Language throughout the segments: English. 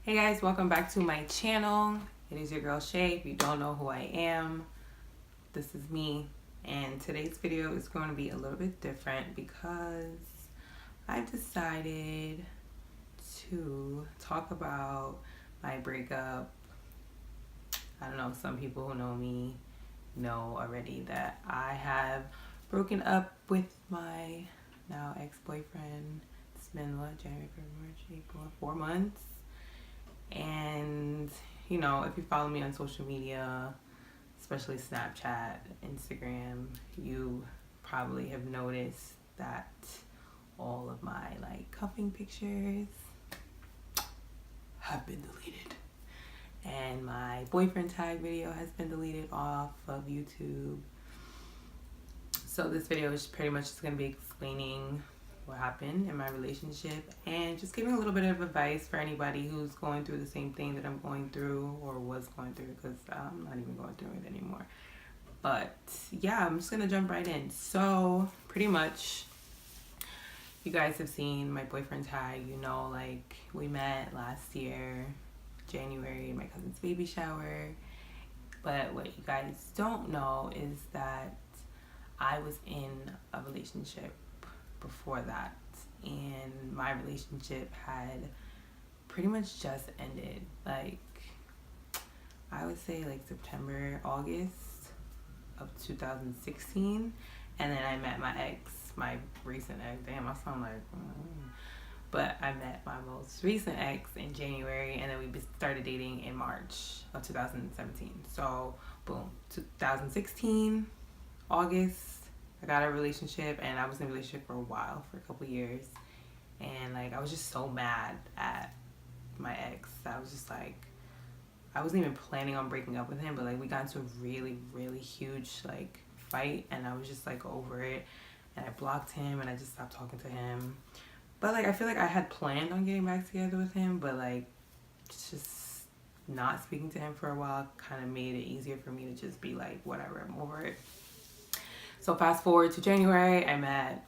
Hey guys, welcome back to my channel. It is your girl Chey. If you don't know who I am, this is me. And today's video is going to be a little bit different because I've decided to talk about my breakup. I don't know, some people who know me know already that I have broken up with my now ex-boyfriend. It's been January, February, March, April, 4 months. And you know, if you follow me on social media, especially Snapchat, Instagram, you probably have noticed that all of my cuffing pictures have been deleted, and my boyfriend tag video has been deleted off of YouTube. So this video is pretty much just going to be explaining what happened in my relationship and just giving a little bit of advice for anybody who's going through the same thing that I'm going through or was going through, because I'm not even going through it anymore. But yeah, I'm just gonna jump right in. So pretty much you guys have seen my boyfriend tag. You know, like, we met last year January, my cousin's baby shower. But what you guys don't know is that I was in a relationship before that, and my relationship had pretty much just ended, like I would say like September, August of 2016. And then I met my ex, my recent ex. Damn, I sound like but I met my most recent ex in January, and then we started dating in March of 2017. So boom, 2016 August, I got a relationship, and I was in a relationship for a while, for a couple years. And I was just so mad at my ex. I was just I wasn't even planning on breaking up with him, but we got into a really, really huge fight, and I was just over it. And I blocked him, and I just stopped talking to him. But I feel like I had planned on getting back together with him, but just not speaking to him for a while kind of made it easier for me to just be whatever, I'm over it. So fast forward to January, I met,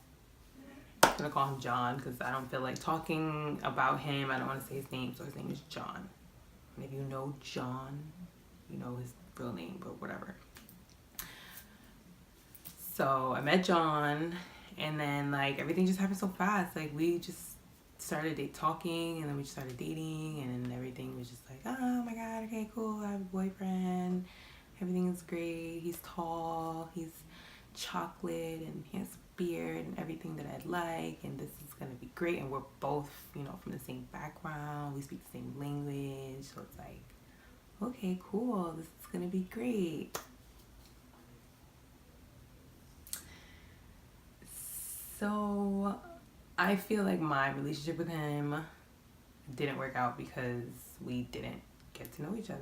I'm gonna call him John because I don't feel like talking about him. I don't want to say his name, so his name is John. And if you know John, you know his real name, but whatever. So I met John, and then everything just happened so fast. We just started talking, and then we just started dating, and everything was just oh my god, okay, cool, I have a boyfriend, everything is great, he's tall, he's chocolate, and he has a beard and everything that I'd like, and this is gonna be great. And we're both, from the same background, we speak the same language, so it's okay, cool, this is gonna be great. So I feel like my relationship with him didn't work out because we didn't get to know each other.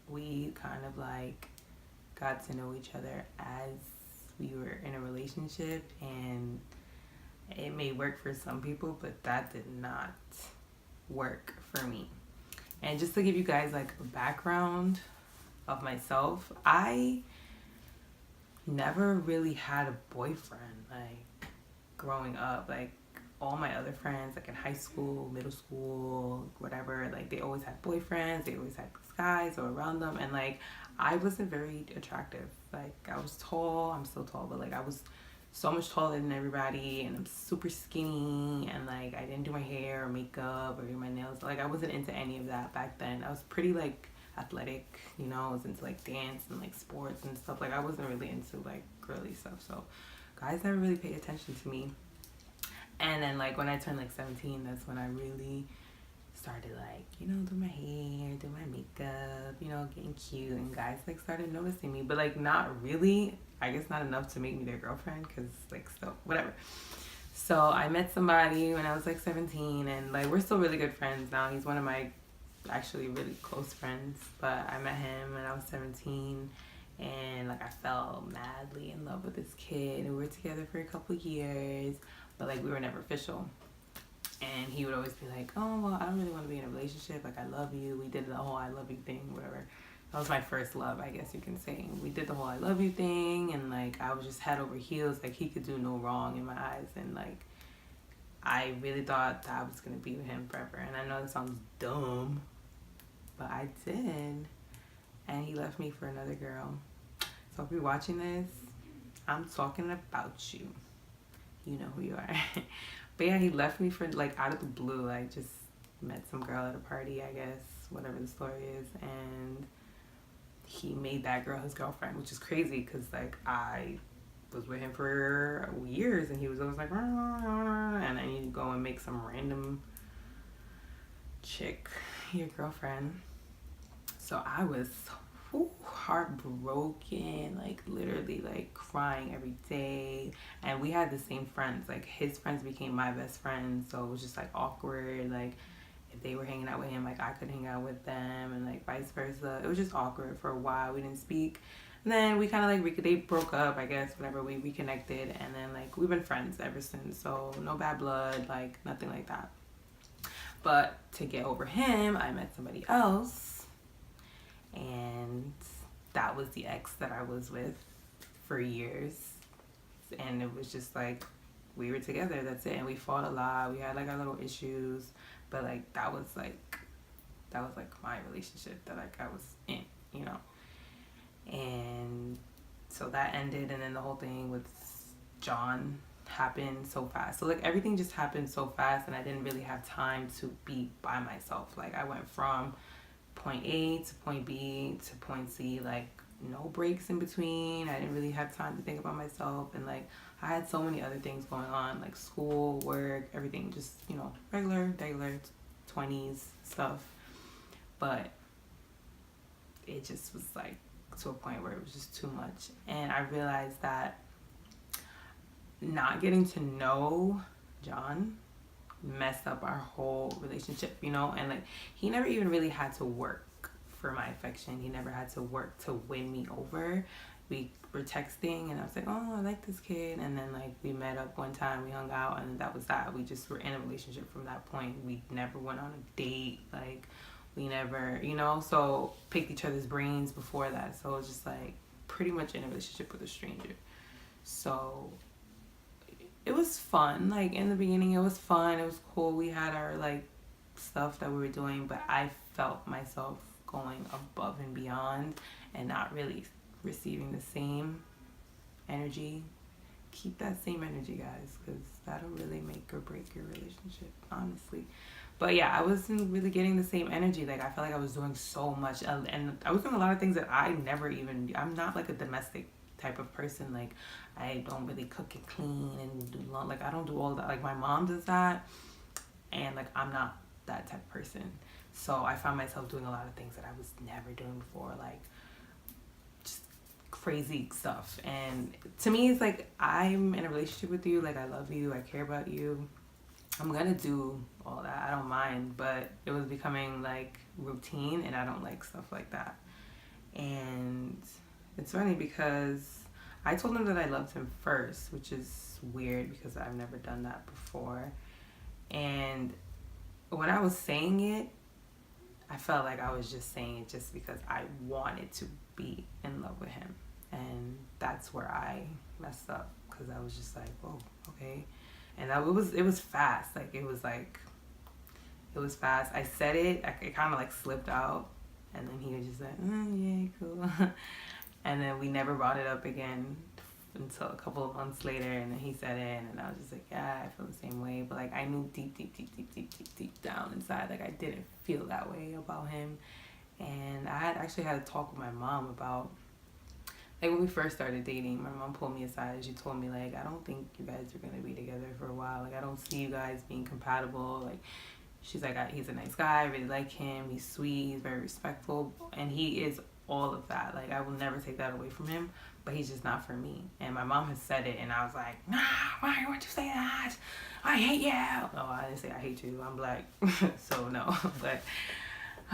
We kind of got to know each other as we were in a relationship, and it may work for some people, but that did not work for me. And just to give you guys a background of myself, I never really had a boyfriend growing up. All my other friends in high school, middle school, whatever, they always had boyfriends, they always had guys or around them, and I wasn't very attractive. I was tall, I'm still tall, but I was so much taller than everybody, and I'm super skinny, and I didn't do my hair or makeup or do my nails. I wasn't into any of that back then. I was pretty athletic, I was into dance and sports and stuff. I wasn't really into girly stuff, so guys never really paid attention to me. And then when I turned 17, that's when I really started do my hair, do my makeup, getting cute, and guys started noticing me, but not really, I guess not enough to make me their girlfriend, because still whatever. So I met somebody when I was 17, and we're still really good friends now. He's one of my actually really close friends, but I met him when I was 17, and I fell madly in love with this kid, and we were together for a couple years, but we were never official. And he would always be oh, well, I don't really want to be in a relationship, I love you. We did the whole I love you thing, whatever. That was my first love, I guess you can say. We did the whole I love you thing, and I was just head over heels, he could do no wrong in my eyes. And I really thought that I was going to be with him forever. And I know that sounds dumb, but I did. And he left me for another girl. So if you're watching this, I'm talking about you. You know who you are. But yeah, he left me for, like, out of the blue. I just met some girl at a party, I guess, whatever the story is. And he made that girl his girlfriend, which is crazy because, like, I was with him for years and he was always like, and then you go and make some random chick your girlfriend. So I was heartbroken, like literally like crying every day. And we had the same friends, like his friends became my best friends, so it was just like awkward. Like if they were hanging out with him, like I could hang out with them, and like vice versa. It was just awkward for a while. We didn't speak, and then we kind of like they broke up, I guess, whatever. We reconnected, and then like we've been friends ever since. So no bad blood, like nothing like that. But to get over him, I met somebody else, and that was the ex that I was with for years. And it was just like we were together, that's it. And we fought a lot, we had like our little issues, but like that was like my relationship that like I was in, you know. And so that ended, and then the whole thing with John happened so fast. So like everything just happened so fast, and I didn't really have time to be by myself. Like I went from point A to point B to point C, like no breaks in between. I didn't really have time to think about myself, and like I had so many other things going on, like school, work, everything, just, you know, regular 20s stuff. But it just was like to a point where it was just too much. And I realized that not getting to know John messed up our whole relationship, you know. And like he never even really had to work for my affection. He never had to work to win me over. We were texting, and I was like, oh, I like this kid. And then like we met up one time, we hung out, and that was that. We just were in a relationship from that point. We never went on a date, like we never, you know, so picked each other's brains before that. So it was just like pretty much in a relationship with a stranger. So it was fun. Like in the beginning, it was fun, it was cool. We had our like stuff that we were doing, but I felt myself going above and beyond and not really receiving the same energy. Keep that same energy, guys, because that'll really make or break your relationship, honestly. But yeah, I wasn't really getting the same energy. Like I felt like I was doing so much, and I was doing a lot of things that I never even, I'm not like a domestic type of person. Like I don't really cook and clean and do like I don't do all that. Like my mom does that, and like I'm not that type of person. So I found myself doing a lot of things that I was never doing before, like just crazy stuff. And to me, it's like I'm in a relationship with you, like I love you, I care about you, I'm gonna do all that, I don't mind. But it was becoming like routine, and I don't like stuff like that. And it's funny because I told him that I loved him first, which is weird because I've never done that before. And when I was saying it, I felt like I was just saying it just because I wanted to be in love with him. And that's where I messed up, because I was just like, oh, okay. And it was fast. Like it was fast. I said it, it kind of like slipped out, and then he was just like, yeah, cool. And then we never brought it up again until a couple of months later, and then he said it, and I was just like, yeah, I feel the same way. But like I knew deep down inside, like I didn't feel that way about him. And I had actually had a talk with my mom about, like when we first started dating, my mom pulled me aside and she told me, like, I don't think you guys are going to be together for a while. Like I don't see you guys being compatible. Like she's like, he's a nice guy, I really like him, he's sweet, he's very respectful, and he is all of that. Like I will never take that away from him, but he's just not for me. And my mom has said it, and I was like, nah, why would you say that? I hate you. No, I didn't say I hate you, I'm black. So no. But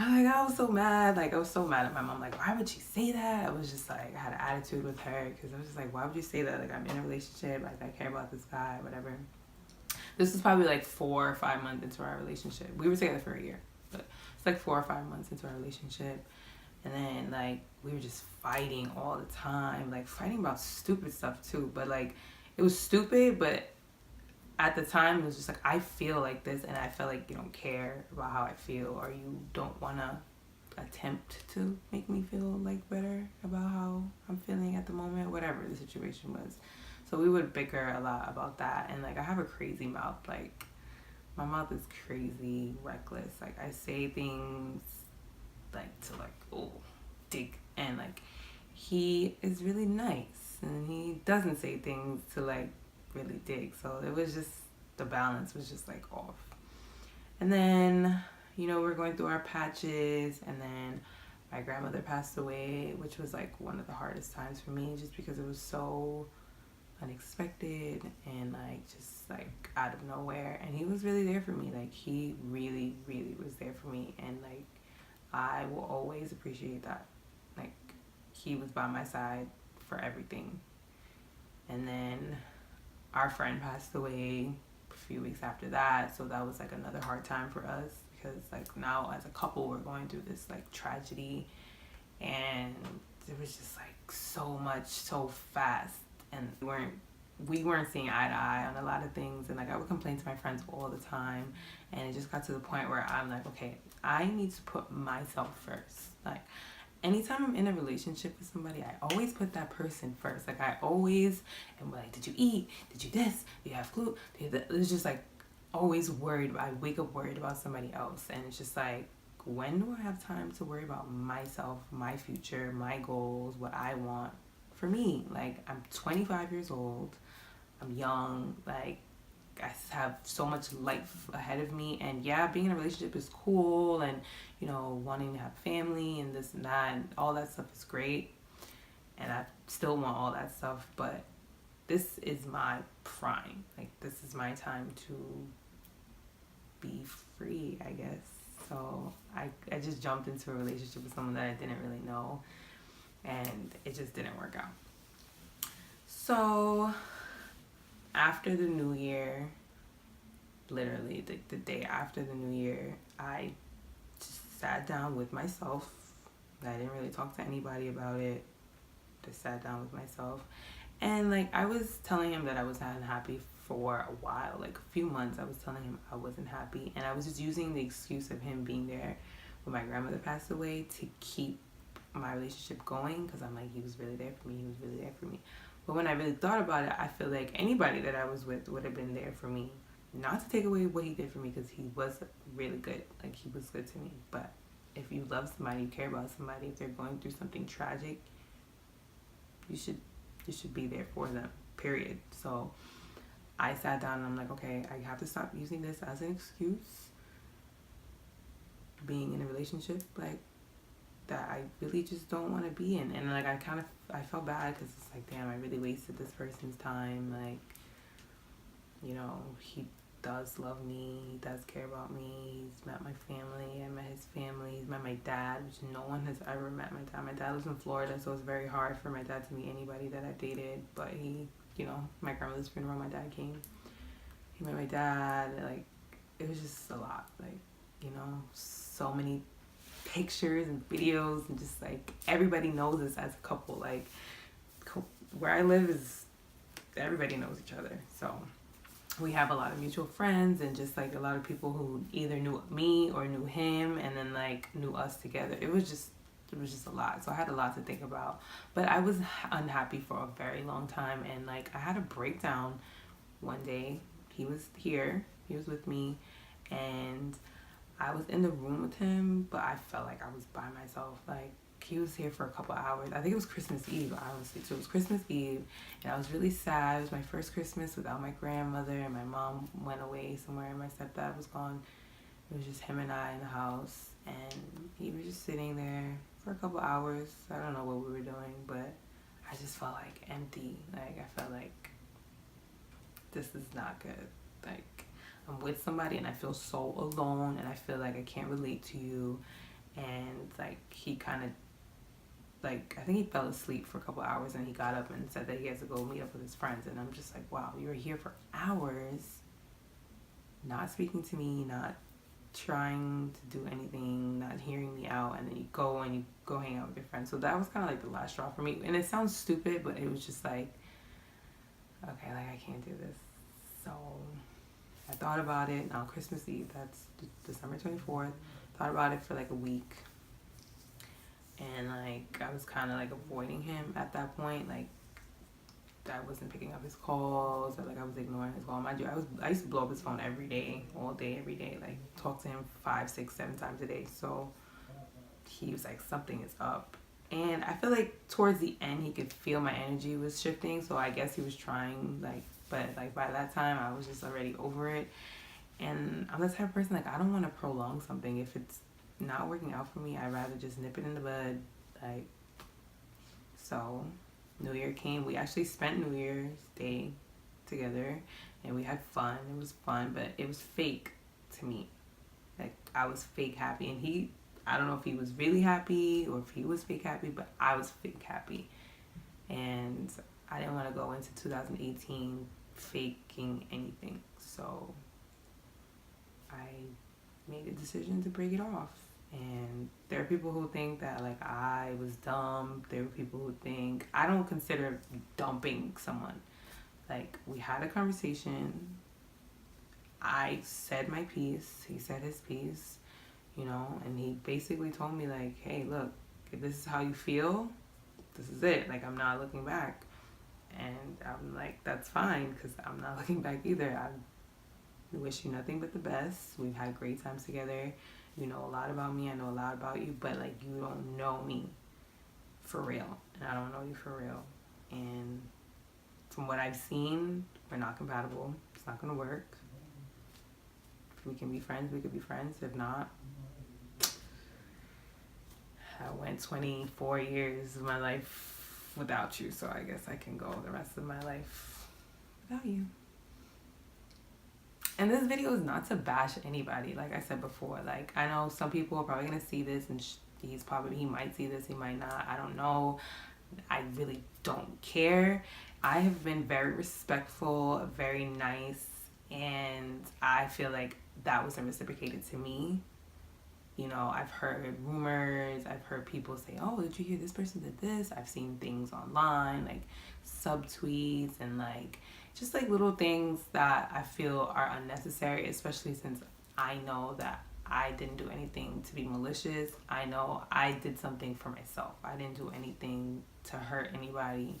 I was so mad. Like I was so mad at my mom. Like, why would she say that? I was just like, I had an attitude with her, because I was just like, why would you say that? Like I'm in a relationship, like I care about this guy, whatever. This is probably like 4 or 5 months into our relationship. We were together for a year, but it's like 4 or 5 months into our relationship. And then like we were just fighting all the time, like fighting about stupid stuff too. But like it was stupid, but at the time it was just like, I feel like this, and I felt like you don't care about how I feel, or you don't want to attempt to make me feel like better about how I'm feeling at the moment, whatever the situation was. So we would bicker a lot about that. And like, I have a crazy mouth. Like, my mouth is crazy reckless. Like, I say things like to like, oh, dig. And like, he is really nice, and he doesn't say things to like really dig. So it was just, the balance was just like off. And then, you know, we're going through our patches, and then my grandmother passed away, which was like one of the hardest times for me, just because it was so unexpected and like just like out of nowhere. And he was really there for me. Like, he really, really was there for me, and like, I will always appreciate that. Like, he was by my side for everything. And then our friend passed away a few weeks after that, so that was like another hard time for us, because like now as a couple we're going through this like tragedy, and it was just like so much so fast, and we weren't seeing eye to eye on a lot of things. And like, I would complain to my friends all the time, and it just got to the point where I'm like, okay, I need to put myself first. Like, anytime I'm in a relationship with somebody, I always put that person first. Like, I always am like, did you eat? Did you this? Do you have glue? It's just like always worried. I wake up worried about somebody else, and it's just like, when do I have time to worry about myself, my future, my goals, what I want for me? Like, I'm 25 years old. I'm young. Like, I have so much life ahead of me, and yeah, being in a relationship is cool, and you know, wanting to have family and this and that and all that stuff is great, and I still want all that stuff, but this is my prime. Like, this is my time to be free, I guess. So I just jumped into a relationship with someone that I didn't really know, and it just didn't work out. So after the new year, literally the day after the new year, I just sat down with myself. I didn't really talk to anybody about it. Just sat down with myself, and like, I was telling him that I was unhappy for a while, like a few months. I was telling him I wasn't happy, and I was just using the excuse of him being there when my grandmother passed away to keep my relationship going, because I'm like, he was really there for me, he was really there for me. But when I really thought about it, I feel like anybody that I was with would have been there for me. Not to take away what he did for me, because he was really good. Like, he was good to me. But if you love somebody, you care about somebody, if they're going through something tragic, you should be there for them, period. So I sat down and I'm like, okay, I have to stop using this as an excuse. Being in a relationship like that I really just don't want to be in. And like, I felt bad, because it's like, damn, I really wasted this person's time. Like, you know, he does love me, he does care about me, he's met my family, I met his family, he's met my dad, which no one has ever met my dad. My dad lives in Florida, so it's very hard for my dad to meet anybody that I've dated. But he, you know, my grandmother's funeral, my dad came, he met my dad. Like, it was just a lot. Like, you know, so many pictures and videos, and just like, everybody knows us as a couple. Like, where I live is, everybody knows each other, so we have a lot of mutual friends, and just like a lot of people who either knew me or knew him, and then like knew us together. It was just a lot. So I had a lot to think about, but I was unhappy for a very long time. And like, I had a breakdown one day. He was here, he was with me, and I was in the room with him, but I felt like I was by myself. Like, he was here for a couple hours. I think it was Christmas Eve, honestly. So it was Christmas Eve, and I was really sad. It was my first Christmas without my grandmother, and my mom went away somewhere, and my stepdad was gone. It was just him and I in the house, and he was just sitting there for a couple hours. I don't know what we were doing, but I just felt like empty. Like, I felt like this is not good. Like, I'm with somebody and I feel so alone, and I feel like I can't relate to you. And like, he kind of, like, I think he fell asleep for a couple hours, and he got up and said that he has to go meet up with his friends. And I'm just like, wow, you were here for hours, not speaking to me, not trying to do anything, not hearing me out, and then you go hang out with your friends. So that was kind of like the last straw for me. And it sounds stupid, but it was just like, okay, like, I can't do this. So I thought about it on Christmas Eve. That's December 24th. Thought about it for like a week. And like I was kind of like avoiding him at that point. Like I wasn't picking up his calls, or like I was ignoring his call. Mind you, I used to blow up his phone every day, all day, every day. Like talk to him 5, 6, 7 times a day. So he was like, something is up. And I feel like towards the end he could feel my energy was shifting. So I guess he was trying, like, but like by that time I was just already over it. And I'm the type of person, like, I don't want to prolong something. If it's not working out for me, I'd rather just nip it in the bud. Like, so New Year came. We actually spent New Year's Day together and we had fun. It was fun, but it was fake to me. Like I was fake happy, and I don't know if he was really happy or if he was fake happy, but I was fake happy. And I didn't want to go into 2018 faking anything. So I made a decision to break it off. And there are people who think that like I was dumb. There are people who think, I don't consider dumping someone. Like we had a conversation. I said my piece. He said his piece. You know, and he basically told me like, hey, look, if this is how you feel, this is it. Like, I'm not looking back. And I'm like, that's fine, because I'm not looking back either. I wish you nothing but the best. We've had great times together. You know a lot about me. I know a lot about you. But, like, you don't know me for real. And I don't know you for real. And from what I've seen, we're not compatible. It's not going to work. If we can be friends, we could be friends. If not, I went 24 years of my life without you, so I guess I can go the rest of my life without you. And this video is not to bash anybody, like I said before. Like, I know some people are probably going to see this, and he might see this, he might not. I don't know. I really don't care. I have been very respectful, very nice, and I feel like that wasn't reciprocated to me. You know, I've heard rumors, I've heard people say, oh, did you hear this person did this? I've seen things online, like subtweets and like just like little things that I feel are unnecessary, especially since I know that I didn't do anything to be malicious. I know I did something for myself. I didn't do anything to hurt anybody.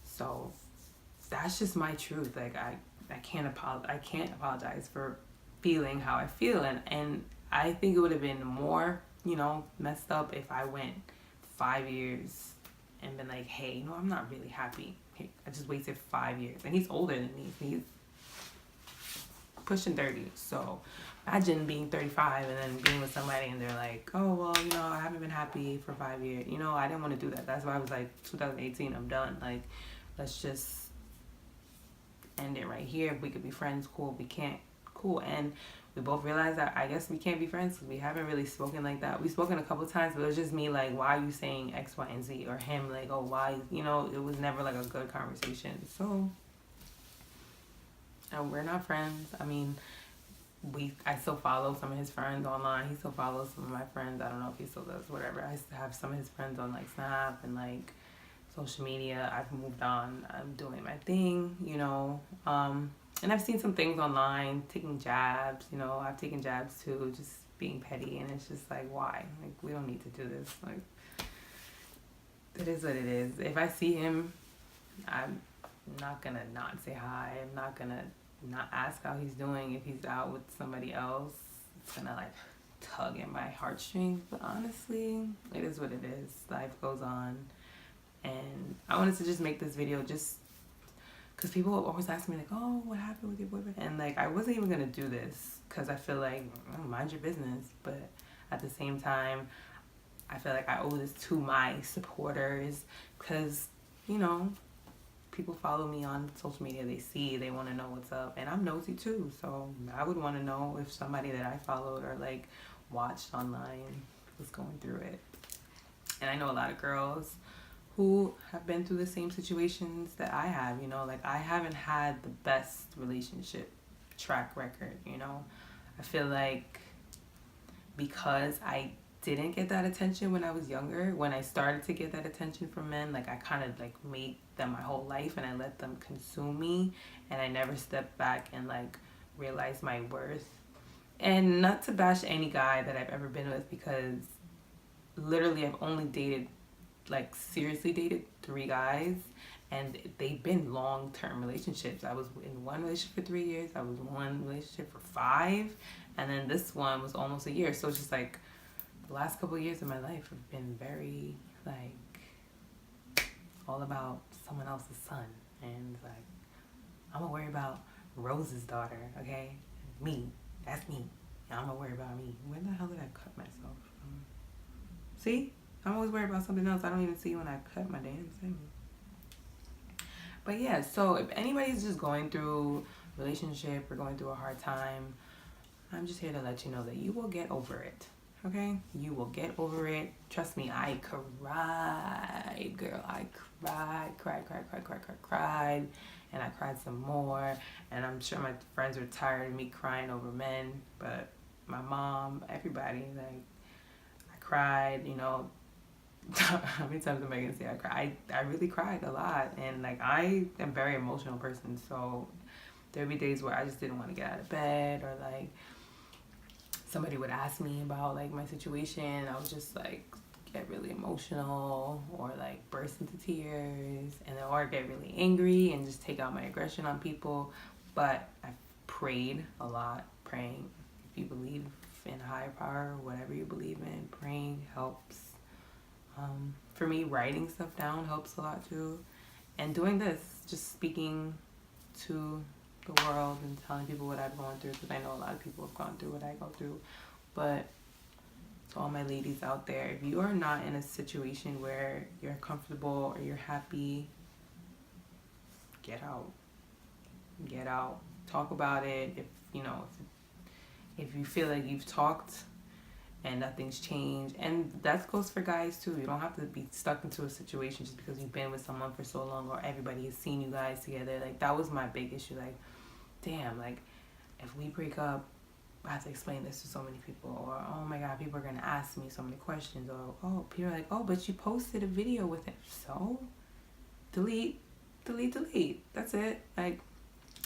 So that's just my truth. Like I can't apologize for feeling how I feel, and I think it would have been more, you know, messed up if I went 5 years and been like, hey, you know, I'm not really happy. Hey, I just wasted 5 years. And he's older than me. He's pushing 30. So imagine being 35 and then being with somebody and they're like, oh, well, you know, I haven't been happy for 5 years. You know, I didn't want to do that. That's why I was like, 2018, I'm done. Like, let's just end it right here. If we could be friends, cool. If we can't, cool. And we both realized that I guess we can't be friends because we haven't really spoken like that. We've spoken a couple of times, but it was just me like, why are you saying X, Y, and Z? Or him like, oh, why? You know, it was never like a good conversation. So, and we're not friends. I mean, I still follow some of his friends online. He still follows some of my friends. I don't know if he still does, whatever. I still have some of his friends on like Snap and like social media. I've moved on. I'm doing my thing, you know. And I've seen some things online, taking jabs, you know, I've taken jabs too, just being petty, and it's just like, why? Like, we don't need to do this. Like, it is what it is. If I see him, I'm not gonna not say hi. I'm not gonna not ask how he's doing. If he's out with somebody else, it's gonna like tug at my heartstrings. But honestly, it is what it is. Life goes on. And I wanted to just make this video just because people always ask me like, oh, what happened with your boyfriend? And like, I wasn't even going to do this because I feel like, oh, mind your business. But at the same time, I feel like I owe this to my supporters because, you know, people follow me on social media. They want to know what's up. And I'm nosy too. So I would want to know if somebody that I followed or like watched online was going through it. And I know a lot of girls who have been through the same situations that I have, you know, like I haven't had the best relationship track record, you know. I feel like because I didn't get that attention when I was younger, when I started to get that attention from men, like I kind of like made them my whole life and I let them consume me, and I never stepped back and like realize my worth. And not to bash any guy that I've ever been with, because literally I've only dated, like seriously dated 3 guys, and they've been long-term relationships. I was in one relationship for 3 years, I was in one relationship for 5, and then this one was almost a year. So it's just like the last couple of years of my life have been very like all about someone else's son, and like I'm gonna worry about Rose's daughter, okay? Me, that's me. I'm gonna worry about me. When the hell did I cut myself? See? I'm always worried about something else. I don't even see when I cut my damn thing. But yeah, so if anybody's just going through a relationship or going through a hard time, I'm just here to let you know that you will get over it. Okay? You will get over it. Trust me, I cried, girl. I cried. And I cried some more. And I'm sure my friends were tired of me crying over men. But my mom, everybody, like, I cried, you know. How many times am I gonna say I cried? I really cried a lot, and like I am a very emotional person, so there'd be days where I just didn't want to get out of bed, or like somebody would ask me about like my situation, I would just like get really emotional or like burst into tears, and then or get really angry and just take out my aggression on people. But I prayed a lot. Praying, if you believe in a higher power, whatever you believe in, praying helps. For me, writing stuff down helps a lot too. And doing this, just speaking to the world and telling people what I've gone through, because I know a lot of people have gone through what I go through. But to all my ladies out there, if you are not in a situation where you're comfortable or you're happy, get out. Get out. Talk about it. If you know, if you feel like you've talked and nothing's changed, and that goes for guys too. You don't have to be stuck into a situation just because you've been with someone for so long, or everybody has seen you guys together. Like that was my big issue. Like, damn, like if we break up, I have to explain this to so many people, or oh my god, people are gonna ask me so many questions, or oh, people are like, oh, but you posted a video with him, so delete. That's it. Like,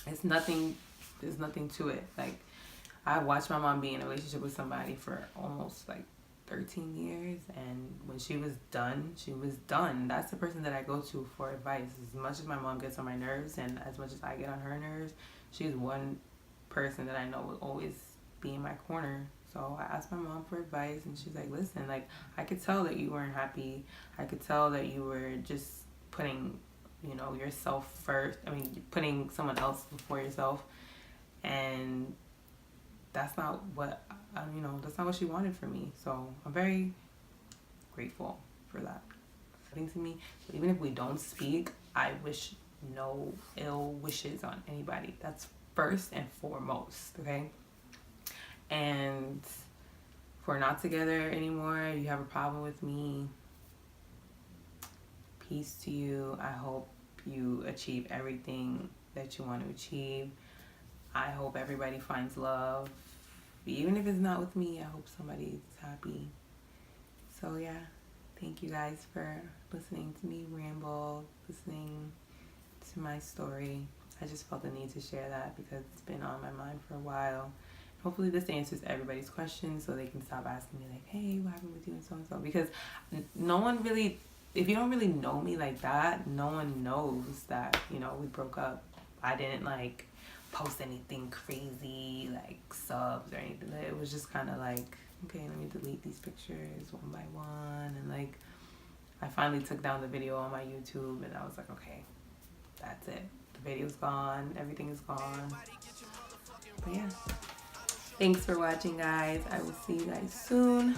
it's nothing. There's nothing to it. Like, I watched my mom be in a relationship with somebody for almost like 13 years, and when she was done, she was done. That's the person that I go to for advice. As much as my mom gets on my nerves, and as much as I get on her nerves, she's one person that I know will always be in my corner. So I asked my mom for advice, and she's like, listen, like, I could tell that you weren't happy. I could tell that you were just putting, you know, yourself first. I mean, putting someone else before yourself, and that's not what, you know, that's not what she wanted for me. So I'm very grateful for that. To me, so even if we don't speak, I wish no ill wishes on anybody. That's first and foremost, okay? And if we're not together anymore, you have a problem with me, peace to you. I hope you achieve everything that you want to achieve. I hope everybody finds love. Even if it's not with me, I hope somebody's happy. So yeah, thank you guys for listening to me ramble, listening to my story. I just felt the need to share that because it's been on my mind for a while. Hopefully this answers everybody's questions so they can stop asking me like, hey, what happened with you and so and so. Because no one really, if you don't really know me like that, no one knows that, you know, we broke up. I didn't like post anything crazy like subs or anything. It was just kind of like, okay, let me delete these pictures one by one. And like, I finally took down the video on my YouTube, and I was like, okay, that's it. The video's gone. Everything is gone. But yeah. Thanks for watching, guys. I will see you guys soon.